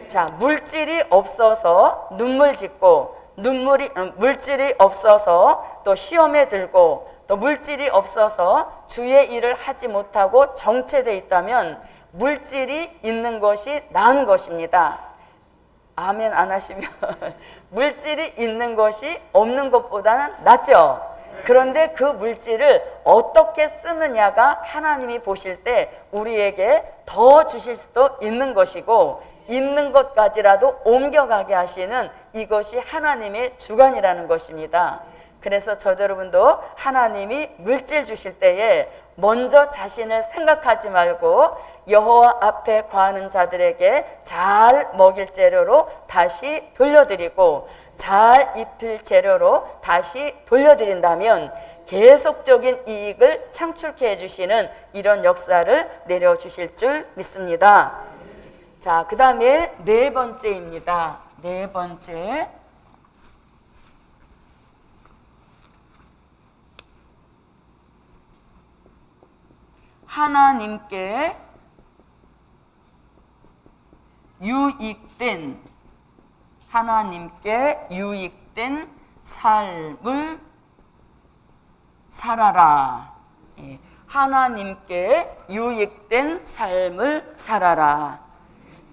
자, 물질이 없어서 눈물 짓고 물질이 없어서 또 시험에 들고 또 물질이 없어서 주의 일을 하지 못하고 정체되어 있다면 물질이 있는 것이 나은 것입니다. 아멘 안 하시면 물질이 있는 것이 없는 것보다는 낫죠. 그런데 그 물질을 어떻게 쓰느냐가 하나님이 보실 때 우리에게 더 주실 수도 있는 것이고 있는 것까지라도 옮겨가게 하시는 이것이 하나님의 주관이라는 것입니다. 그래서 저도 여러분도 하나님이 물질 주실 때에 먼저 자신을 생각하지 말고 여호와 앞에 거하는 자들에게 잘 먹일 재료로 다시 돌려드리고 잘 입힐 재료로 다시 돌려드린다면 계속적인 이익을 창출케 해주시는 이런 역사를 내려주실 줄 믿습니다. 자, 그 다음에 네 번째입니다. 네 번째. 하나님께 유익된 삶을 살아라. 하나님께 유익된 삶을 살아라.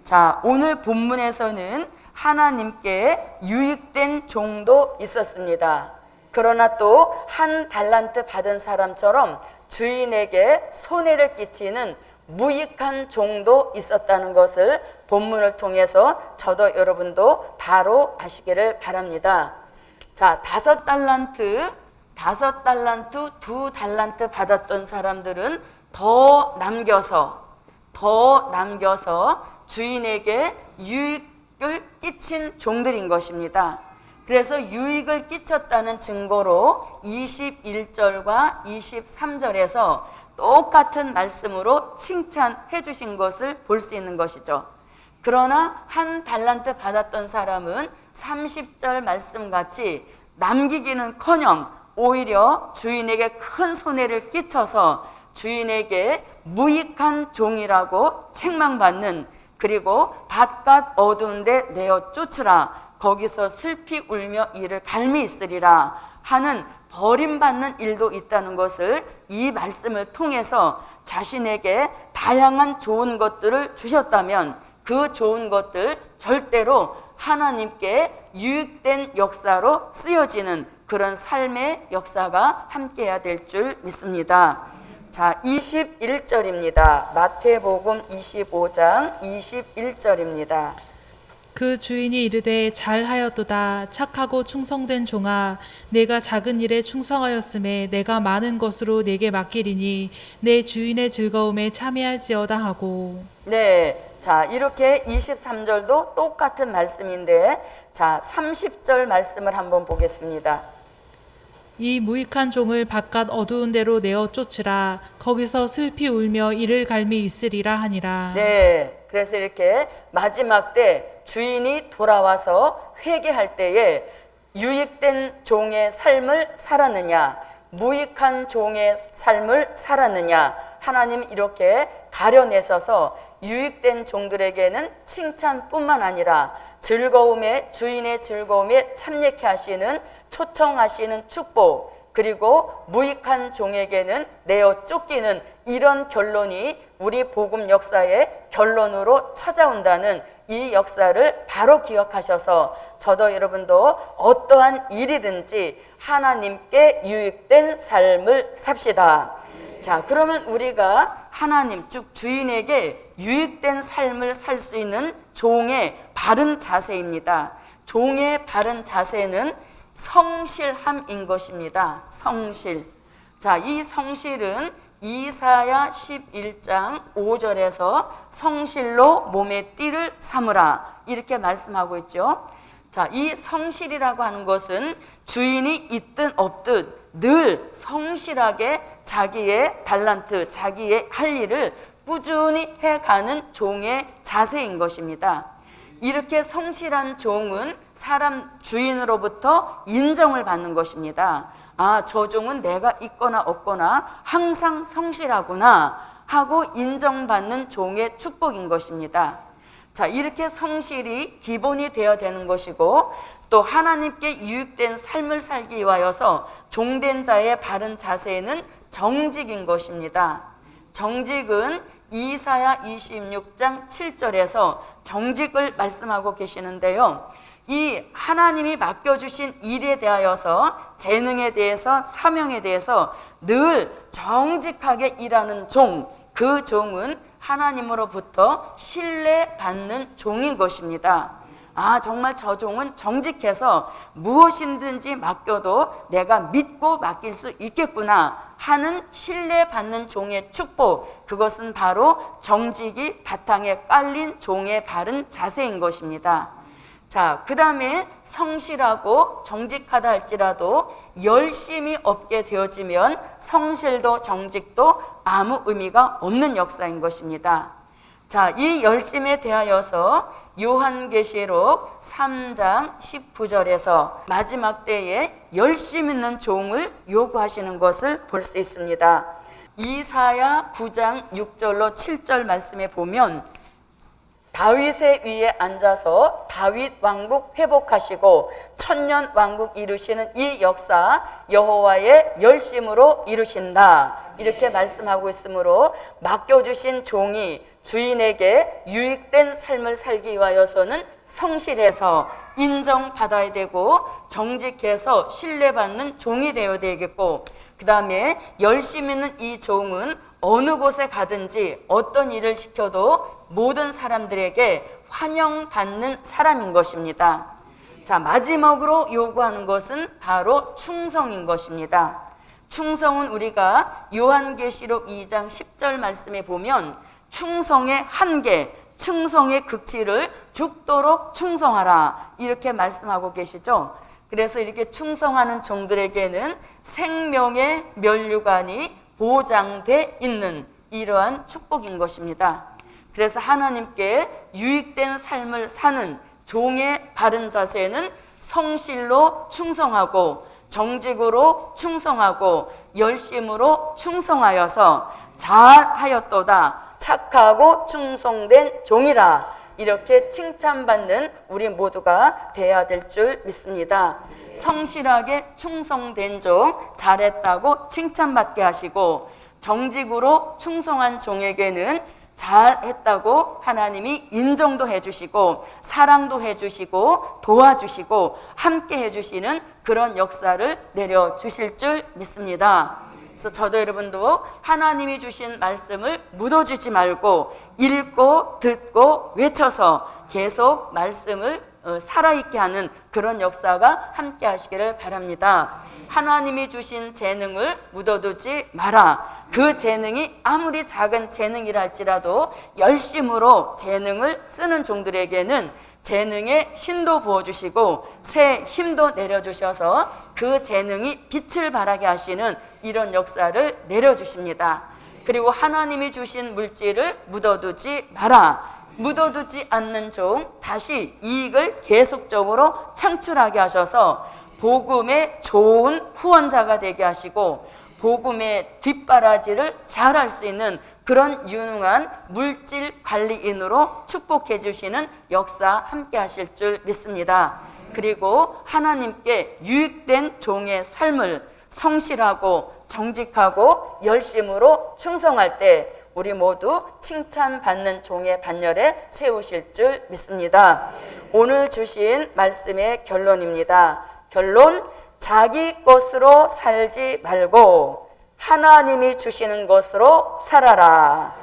자, 오늘 본문에서는 하나님께 유익된 종도 있었습니다. 그러나 또 한 달란트 받은 사람처럼 주인에게 손해를 끼치는 무익한 종도 있었다는 것을 본문을 통해서 저도 여러분도 바로 아시기를 바랍니다. 자, 5달란트, 2달란트 받았던 사람들은 더 남겨서 주인에게 유익을 끼친 종들인 것입니다. 그래서 유익을 끼쳤다는 증거로 21절과 23절에서 똑같은 말씀으로 칭찬해 주신 것을 볼 수 있는 것이죠. 그러나 한 달란트 받았던 사람은 30절 말씀같이 남기기는커녕 오히려 주인에게 큰 손해를 끼쳐서 주인에게 무익한 종이라고 책망받는, 그리고 바깥 어두운 데 내어 쫓으라, 거기서 슬피 울며 이를 갈미 있으리라 하는 버림받는 일도 있다는 것을 이 말씀을 통해서 자신에게 다양한 좋은 것들을 주셨다면 그 좋은 것들 절대로 하나님께 유익된 역사로 쓰여지는 그런 삶의 역사가 함께해야 될 줄 믿습니다. 자, 21절입니다. 마태복음 25장 21절입니다. 그 주인이 이르되 잘하였도다 착하고 충성된 종아 내가 작은 일에 충성하였음에 내가 많은 것으로 내게 맡기리니 내 주인의 즐거움에 참여할지어다 하고. 네, 자 이렇게 23절도 똑같은 말씀인데 자 30절 말씀을 한번 보겠습니다. 이 무익한 종을 바깥 어두운 데로 내어 쫓으라 거기서 슬피 울며 이를 갈미 있으리라 하니라. 네, 그래서 이렇게 마지막 때 주인이 돌아와서 회개할 때에 유익된 종의 삶을 살았느냐 무익한 종의 삶을 살았느냐 하나님 이렇게 가려내셔서 유익된 종들에게는 칭찬뿐만 아니라 주인의 즐거움에 참여케 하시는 초청하시는 축복, 그리고 무익한 종에게는 내어 쫓기는 이런 결론이 우리 복음 역사의 결론으로 찾아온다는 이 역사를 바로 기억하셔서 저도 여러분도 어떠한 일이든지 하나님께 유익된 삶을 삽시다. 자, 그러면 우리가 하나님 즉 주인에게 유익된 삶을 살 수 있는 종의 바른 자세입니다. 종의 바른 자세는 성실함인 것입니다. 성실. 자, 이 성실은 이사야 11장 5절에서 성실로 몸의 띠를 삼으라 이렇게 말씀하고 있죠. 자, 이 성실이라고 하는 것은 주인이 있든 없든 늘 성실하게 자기의 달란트, 자기의 할 일을 꾸준히 해가는 종의 자세인 것입니다. 이렇게 성실한 종은 사람 주인으로부터 인정을 받는 것입니다. 아, 저 종은 내가 있거나 없거나 항상 성실하구나 하고 인정받는 종의 축복인 것입니다. 자, 이렇게 성실이 기본이 되어야 되는 것이고 또 하나님께 유익된 삶을 살기 위하여서 종된 자의 바른 자세는 정직인 것입니다. 정직은 이사야 26장 7절에서 정직을 말씀하고 계시는데요. 이 하나님이 맡겨주신 일에 대하여서 재능에 대해서 사명에 대해서 늘 정직하게 일하는 종, 그 종은 하나님으로부터 신뢰받는 종인 것입니다. 아, 정말 저 종은 정직해서 무엇이든지 맡겨도 내가 믿고 맡길 수 있겠구나 하는 신뢰받는 종의 축복, 그것은 바로 정직이 바탕에 깔린 종의 바른 자세인 것입니다. 자, 그 다음에 성실하고 정직하다 할지라도 열심이 없게 되어지면 성실도 정직도 아무 의미가 없는 역사인 것입니다. 자, 이 열심에 대하여서 요한계시록 3장 19절에서 마지막 때에 열심 있는 종을 요구하시는 것을 볼 수 있습니다. 이사야 9장 6절로 7절 말씀에 보면 다윗의 위에 앉아서 다윗 왕국 회복하시고 천년 왕국 이루시는 이 역사 여호와의 열심으로 이루신다 이렇게 말씀하고 있으므로 맡겨주신 종이 주인에게 유익된 삶을 살기 위하여서는 성실해서 인정받아야 되고 정직해서 신뢰받는 종이 되어야 되겠고, 그 다음에 열심히 있는 이 종은 어느 곳에 가든지 어떤 일을 시켜도 모든 사람들에게 환영받는 사람인 것입니다. 자, 마지막으로 요구하는 것은 바로 충성인 것입니다. 충성은 우리가 요한계시록 2장 10절 말씀에 보면 충성의 한계, 충성의 극치를 죽도록 충성하라 이렇게 말씀하고 계시죠. 그래서 이렇게 충성하는 종들에게는 생명의 면류관이 보장돼 있는 이러한 축복인 것입니다. 그래서 하나님께 유익된 삶을 사는 종의 바른 자세는 성실로 충성하고 정직으로 충성하고 열심으로 충성하여서 잘하였도다 착하고 충성된 종이라 이렇게 칭찬받는 우리 모두가 되어야 될 줄 믿습니다. 성실하게 충성된 종, 잘했다고 칭찬받게 하시고 정직으로 충성한 종에게는 잘했다고 하나님이 인정도 해주시고 사랑도 해주시고 도와주시고 함께 해주시는 그런 역사를 내려주실 줄 믿습니다. 그래서 저도 여러분도 하나님이 주신 말씀을 묻어주지 말고 읽고 듣고 외쳐서 계속 말씀을 살아있게 하는 그런 역사가 함께 하시기를 바랍니다. 하나님이 주신 재능을 묻어두지 마라. 그 재능이 아무리 작은 재능이라 할지라도 열심으로 재능을 쓰는 종들에게는 재능에 신도 부어주시고 새 힘도 내려주셔서 그 재능이 빛을 발하게 하시는 이런 역사를 내려주십니다. 그리고 하나님이 주신 물질을 묻어두지 마라. 묻어두지 않는 종, 다시 이익을 계속적으로 창출하게 하셔서 복음의 좋은 후원자가 되게 하시고 복음의 뒷바라지를 잘할 수 있는 그런 유능한 물질 관리인으로 축복해 주시는 역사 함께 하실 줄 믿습니다. 그리고 하나님께 유익된 종의 삶을 성실하고 정직하고 열심으로 충성할 때 우리 모두 칭찬받는 종의 반열에 세우실 줄 믿습니다. 오늘 주신 말씀의 결론입니다. 결론, 자기 것으로 살지 말고 하나님이 주시는 것으로 살아라.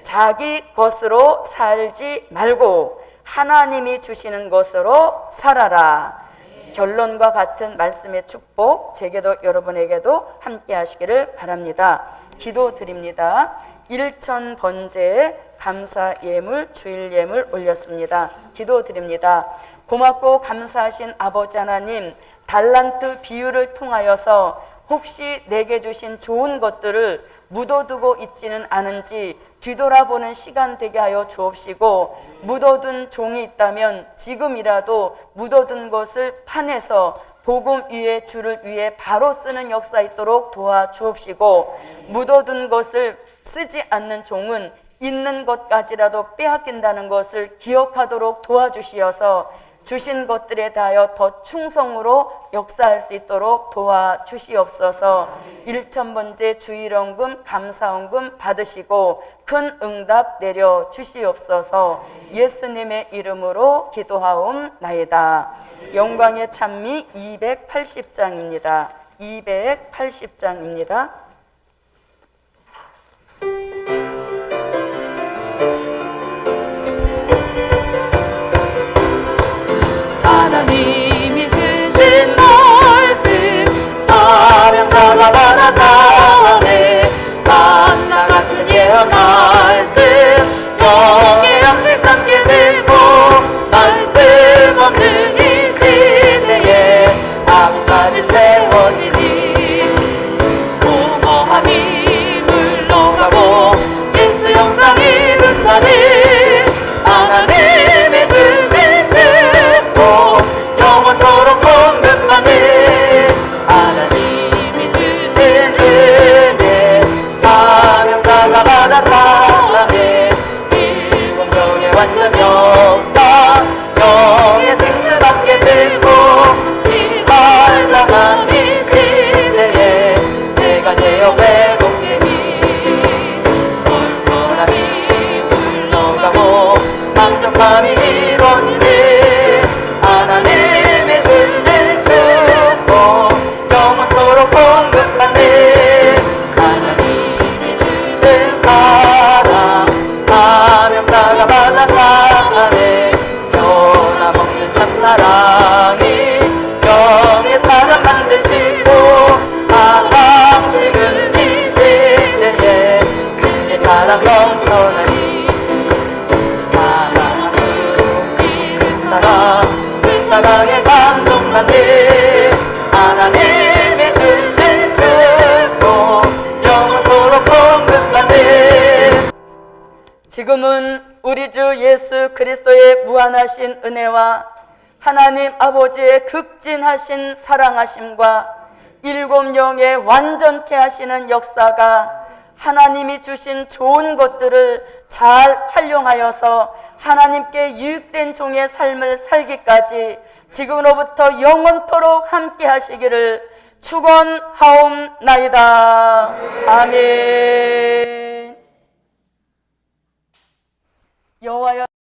자기 것으로 살지 말고 하나님이 주시는 것으로 살아라. 결론과 같은 말씀의 축복, 제게도 여러분에게도 함께 하시기를 바랍니다. 기도드립니다. 일천 번제에 감사 예물, 주일 예물 올렸습니다. 기도드립니다. 고맙고 감사하신 아버지 하나님, 달란트 비유를 통하여서 혹시 내게 주신 좋은 것들을 묻어두고 있지는 않은지 뒤돌아보는 시간 되게 하여 주옵시고, 묻어둔 종이 있다면 지금이라도 묻어둔 것을 파내서 복음 위에 주를 위해 바로 쓰는 역사 있도록 도와주옵시고, 묻어둔 것을 쓰지 않는 종은 있는 것까지라도 빼앗긴다는 것을 기억하도록 도와주시어서 주신 것들에 대하여 더 충성으로 역사할 수 있도록 도와주시옵소서. 일천번제 주일헌금 감사헌금 받으시고 큰 응답 내려주시옵소서. 예수님의 이름으로 기도하옵나이다. 영광의 찬미 280장입니다. 280장입니다. 하나님이 주신 말씀 사명자가 받아 사네 만나 같은 예언 말씀 영의 양식 삼게 들고 말씀 없는 이 시대에 밥까지 채워지니 공허함이 물러가고 예수 영상이 빛나니 하나님이 주신 축복 영원토록 공급받는 하나님이 주신 은혜 사명자가 받아 사네 일곱 명의 완전 역사 영의 생수 받게 들고 비말랑한 이 시대에 내가 되어 회복되니 널널함이 물러가고 만족함이 이루어지니 하나님의 주신 축복 영원토록 공급받네 하나님이 주신 사랑 사명자가 받아 사네 변함없는 참사랑이 영의 사랑 만드시고 사랑 식은 이 시대에 진리의 사랑 넘쳐나니 그 사랑에 감동받네 하나님이 주신 축복 영원토록 공급받네. 지금은 우리 주 예수 그리스도의 무한하신 은혜와 하나님 아버지의 극진하신 사랑하심과 일곱 영의 완전케 하시는 역사가 하나님이 주신 좋은 것들을 잘 활용하여서 하나님께 유익된 종의 삶을 살기까지 지금으로부터 영원토록 함께 하시기를 축원하옵나이다. 아멘. 여호와여